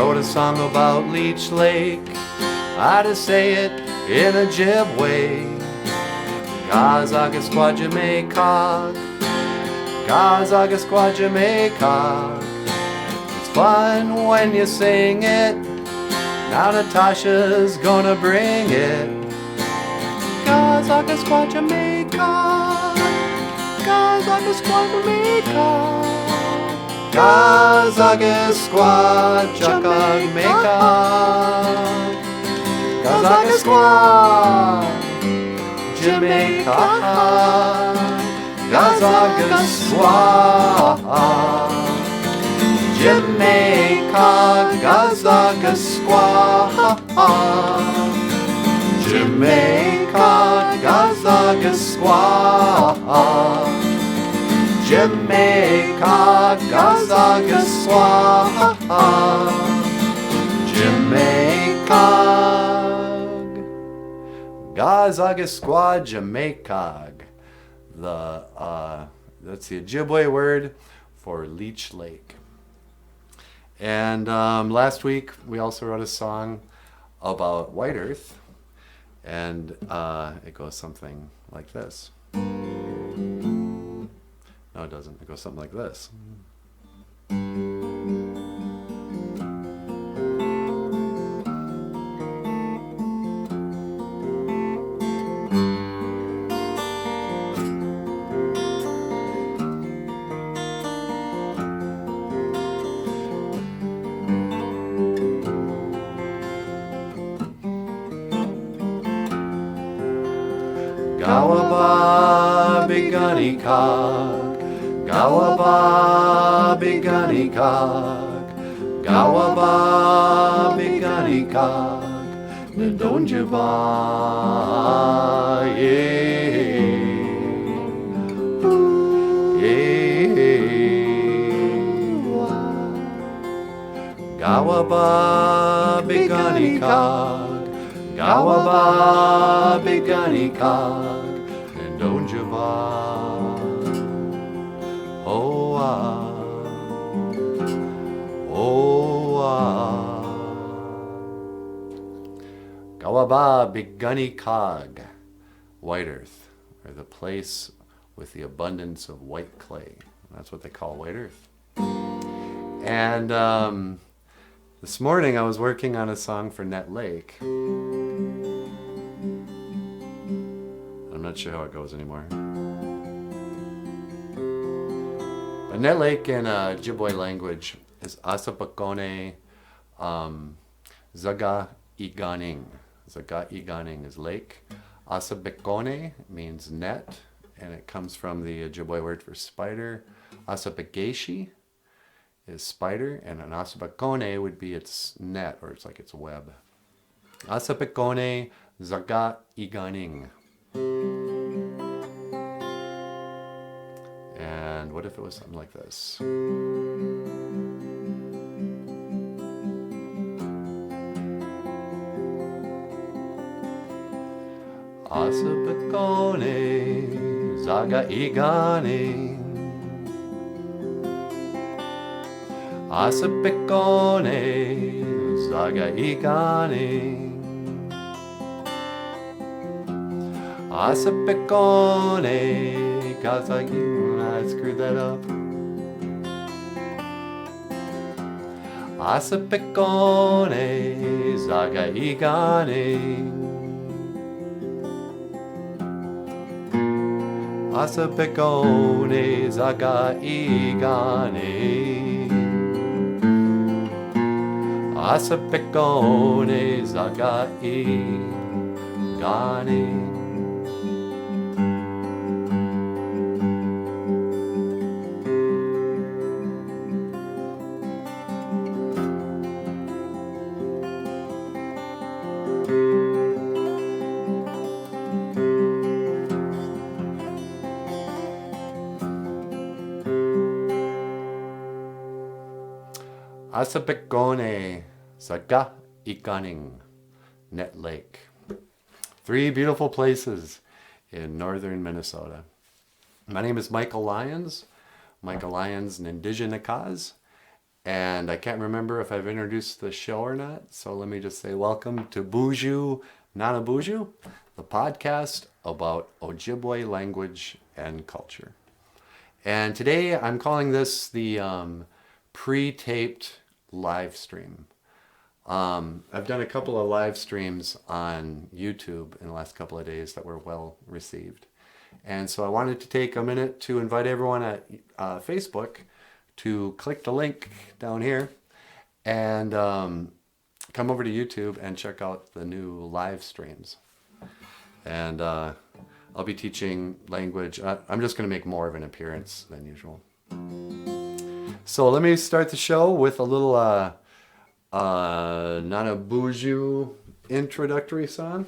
wrote a song about Leech Lake. I just say it in a Ojibwe. Gazagasqua Jamaica, Gazagasqua Jamaica. It's fun when you sing it. Now Natasha's gonna bring it. Gazagasqua Jamaica, Gazagasqua Jamaica. Gazagasqua Jamaica, Gazagasqua Jamaica, Gazagasqua Jamaica, Gazagasqua Jamaica, Gazagasqua Jamaica, Gazagasqua Jamaica, Gazagasqua Jamaica. That's the Ojibwe word for Leech Lake. And last week we also wrote a song about White Earth, and it goes something like this. No, it doesn't. It goes something like this. Gawaba Bigani Kog, Gawaba Bigani Kog, Gawaba Bigani Kog, Ndonjaba, Gawaba Bigani Kog, Gawaba Bigani Kog. Don't you oh Gawaba Bigani Kog, White Earth, or the place with the abundance of white clay. That's what they call White Earth. And this morning I was working on a song for Net Lake. I'm not sure how it goes anymore. But Net Lake in Ojibwe language is Asapakone Zaga Iganing. Zaga Iganing is lake. Asapekone means net, and it comes from the Ojibwe word for spider. Asapegeshi is spider, and an Asapekone would be its net, or it's like its web. Asapekone Zaga Iganing. And what if it was something like this? Asapekone Zaga Iganing, Asapekone Zaga Iganing, Asapekone Gazagin. I screwed that up. Asapekone Zaga Iganing, Asapekone Zaga Iganing, Asapekone Zaga Iganing. Asapekone Zaga Iganing, Net Lake. 3 beautiful places in northern Minnesota. My name is Michael Lyons, Michael Lyons Nindigenakaz, And I can't remember if I've introduced the show or not. So let me just say welcome to BOOZHOO, Nana BOOZHOO, the podcast about Ojibwe language and culture. And today I'm calling this the pre-taped live stream. I've done a couple of live streams on YouTube in the last couple of days that were well received. And so I wanted to take a minute to invite everyone at Facebook to click the link down here and come over to YouTube and check out the new live streams. And I'll be teaching language. I'm just going to make more of an appearance than usual. So let me start the show with a little Nana BOOZHOO introductory song.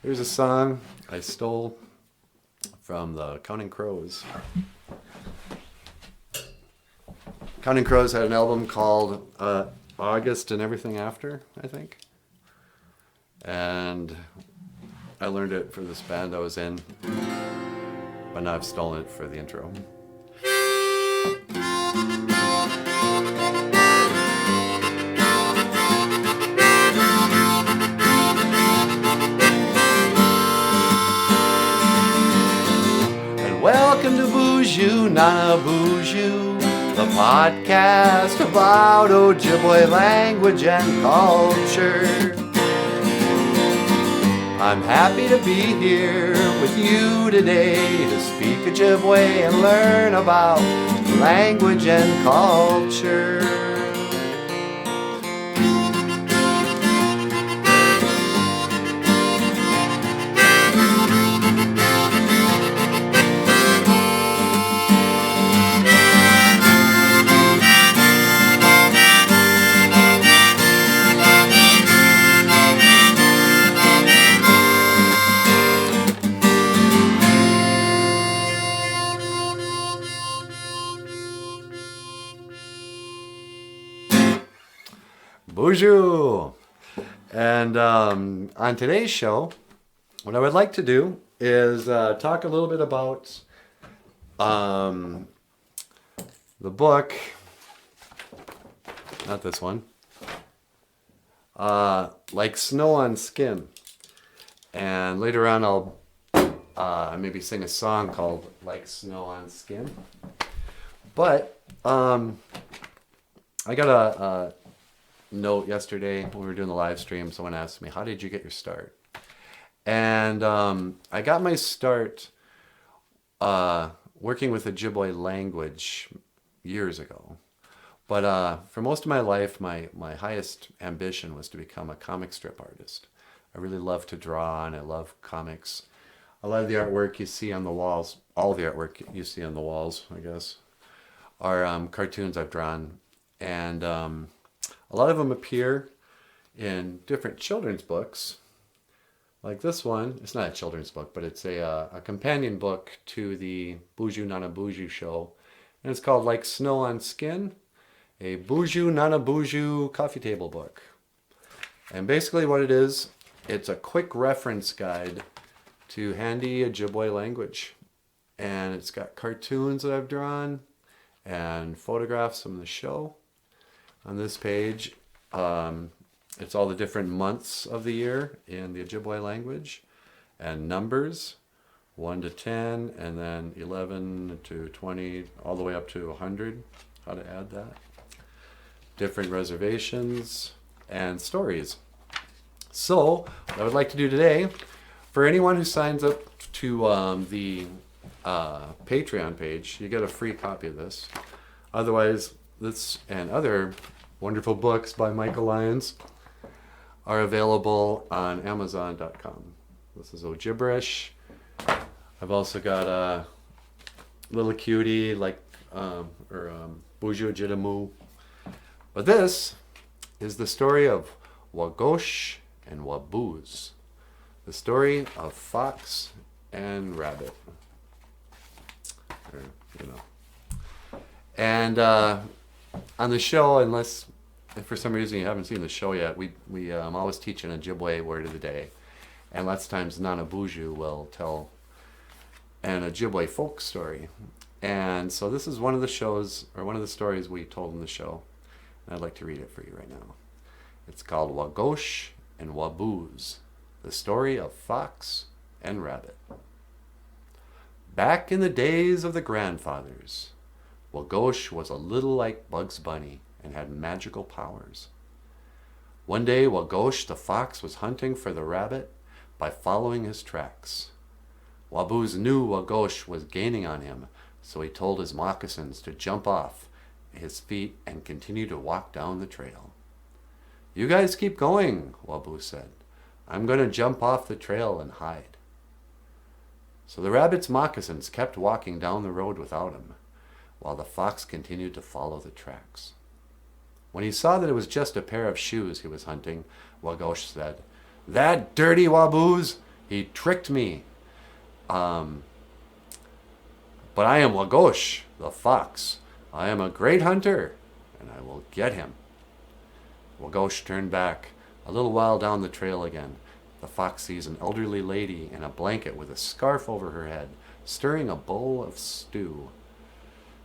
Here's a song I stole from the Counting Crows. Counting Crows had an album called August and Everything After, I think. And I learned it for this band I was in, but now I've stolen it for the intro. And welcome to BOOZHOO, Nana BOOZHOO, the podcast about Ojibwe language and culture. I'm happy to be here with you today to speak Ojibwe and learn about language and culture. BOOZHOO! And on today's show, what I would like to do is talk a little bit about the book, not this one, Like Snow on Skin. And later on I'll maybe sing a song called Like Snow on Skin. But I got a note yesterday when we were doing the live stream. Someone asked me, how did you get your start? And I got my start working with Ojibwe language years ago. But for most of my life, my highest ambition was to become a comic strip artist. I really love to draw and I love comics. A lot of the artwork you see on the walls, all the artwork you see on the walls, I guess, are cartoons I've drawn. And a lot of them appear in different children's books. Like this one, it's not a children's book, but it's a companion book to the BOOZHOO Nana BOOZHOO show. And it's called Like Snow on Skin, a BOOZHOO Nana BOOZHOO coffee table book. And basically what it is, it's a quick reference guide to handy Ojibwe language. And it's got cartoons that I've drawn and photographs from the show. On this page, it's all the different months of the year in the Ojibwe language and numbers, 1 to 10, and then 11 to 20, all the way up to 100, how to add that. Different reservations and stories. So, what I would like to do today, for anyone who signs up to the Patreon page, you get a free copy of this. Otherwise, this and other wonderful books by Lyons are available on Amazon.com. This is OJIBWE. I've also got a little cutie like BOOZHOO OJIBWE. But this is the story of Wagosh and Wabooz, the story of fox and rabbit. Or, you know. And on the show, unless if for some reason you haven't seen the show yet, we always teach an Ojibwe word of the day. And lots of times Nana BOOZHOO will tell an Ojibwe folk story. And so this is one of the shows, or one of the stories we told in the show. And I'd like to read it for you right now. It's called Wagosh and Wabooz, the story of fox and rabbit. Back in the days of the grandfathers, Wagosh was a little like Bugs Bunny and had magical powers. One day, Wagosh the fox was hunting for the rabbit by following his tracks. Wabooz knew Wagosh was gaining on him, so he told his moccasins to jump off his feet and continue to walk down the trail. "You guys keep going," Wabooz said. "I'm going to jump off the trail and hide." So the rabbit's moccasins kept walking down the road without him, while the fox continued to follow the tracks. When he saw that it was just a pair of shoes he was hunting, Wagosh said, "That dirty Wabooz, he tricked me. But I am Wagosh, the fox. I am a great hunter, and I will get him." Wagosh turned back. A little while down the trail again, the fox sees an elderly lady in a blanket with a scarf over her head, stirring a bowl of stew.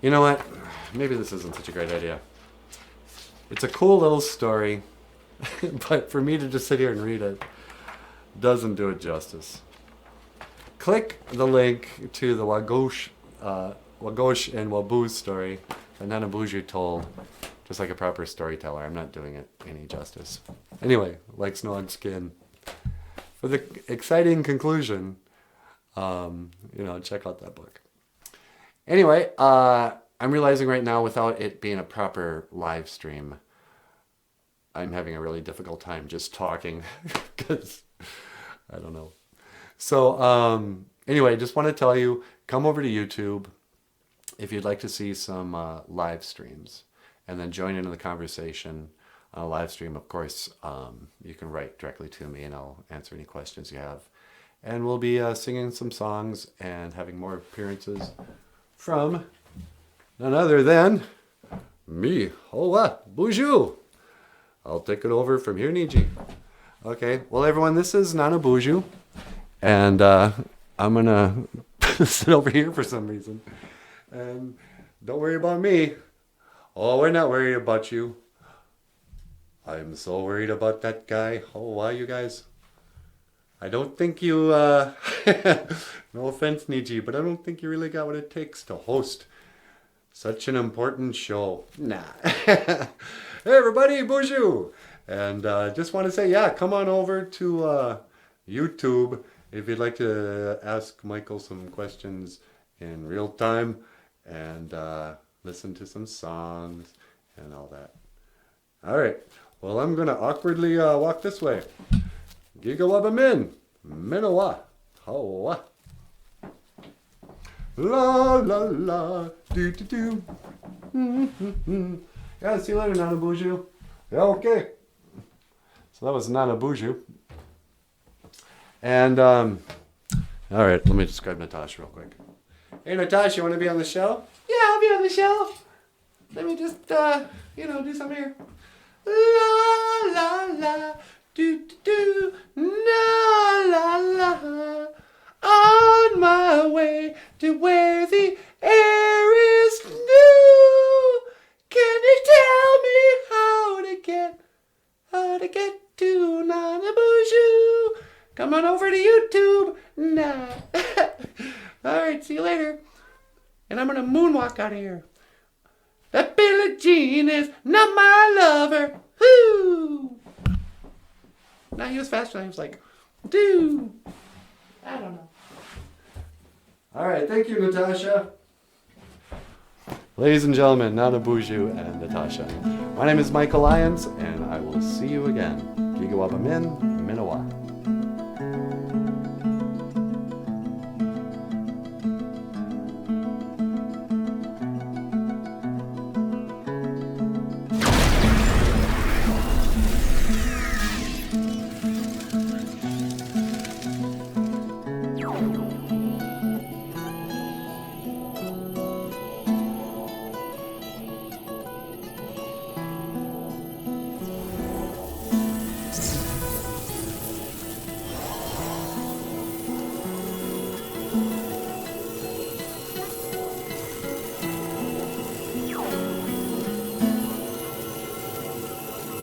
You know what? Maybe this isn't such a great idea. It's a cool little story, but for me to just sit here and read it doesn't do it justice. Click the link to the Wagosh and Wabooz story that Nana BOOZHOO told, just like a proper storyteller. I'm not doing it any justice. Anyway, like snow on skin. For the exciting conclusion, check out that book. Anyway, I'm realizing right now, without it being a proper live stream, I'm having a really difficult time just talking because I don't know. So anyway, just want to tell you, come over to YouTube if you'd like to see some live streams, and then join into the conversation on a live stream. Of course, you can write directly to me and I'll answer any questions you have. And we'll be singing some songs and having more appearances from none other than me, OJIBWE. I'll take it over from here, Niji. Okay, well everyone, this is Nana BOOZHOO, and I'm gonna sit over here for some reason. And don't worry about me. Oh, we're not worried about you. I'm so worried about that guy. Oh, why, you guys? I don't think you, no offense, Niji, but I don't think you really got what it takes to host such an important show. Nah. Hey, everybody, BOOZHOO. And just want to say, yeah, come on over to YouTube if you'd like to ask Michael some questions in real time and listen to some songs and all that. All right. Well, I'm going to awkwardly walk this way. Gigawabamin, Minowa, Hawa. La la la, do do do. Yeah, see you later, Nana BOOZHOO. Yeah, okay. So that was Nana BOOZHOO. And, all right, let me describe Natasha real quick. Hey, Natasha, you want to be on the show? Yeah, I'll be on the show. Let me just, do something here. La la la, do do do, la la la. On my way to where the air is new. Can you tell me how to get to Nana BOOZHOO? Come on over to YouTube. Nah. All right, see you later. And I'm gonna moonwalk out of here. That Billie Jean is not my lover. Whoo! Now he was faster. He was like, do. I don't know. All right, thank you, Natasha. Ladies and gentlemen, Nana BOOZHOO and Natasha. My name is Michael Lyons, and I will see you again. Gigawabamin.